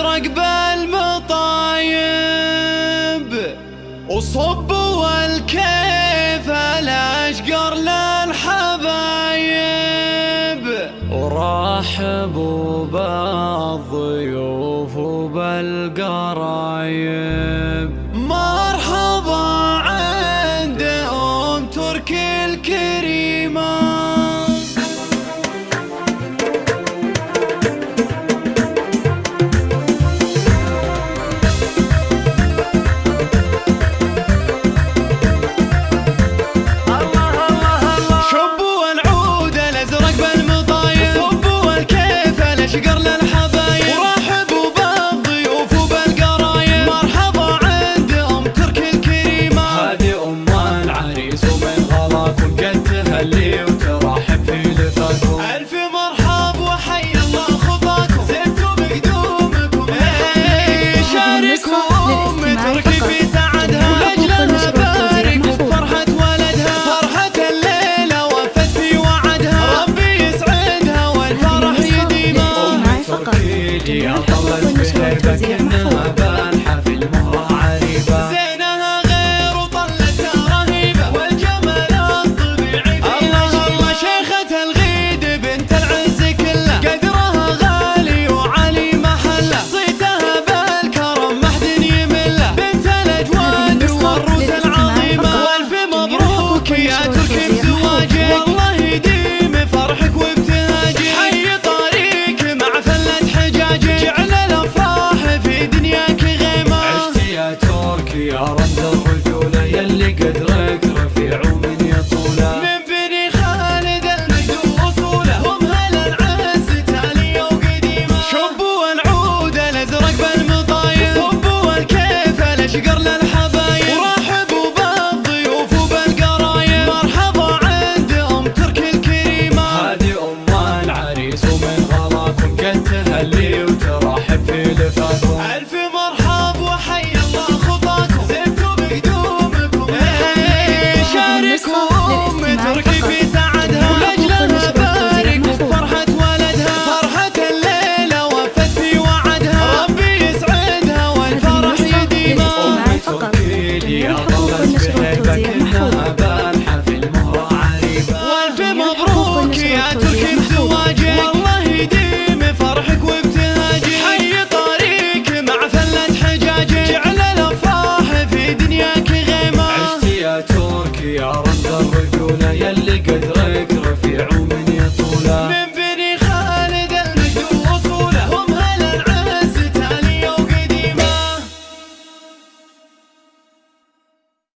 الازرق بالمطايب، وصبوا والكيف الاشقر للحبايب، ورحبوا بالضيوف وبالقرايب. مرحبا عند ام تركي الكريمه. شقر للحبايب، ورحبوا بالضيوف وبالقرايب. مرحبا عند ام تركي الكريمه، هذه ام العريس ومن غلاكم قد تهلي وترحب في لفاكم. الف مرحب وحي الله خطاكم، زدتوا بقدومكم. شاركوا ام تركي في سعدها، لاجلها بارك بفرحه ولدها. فرحه الليله وفت في وعدها، ربي يسعدها والفرح يديمها. يا طلت بهيبة كأنها بان حفل مرة عريبة.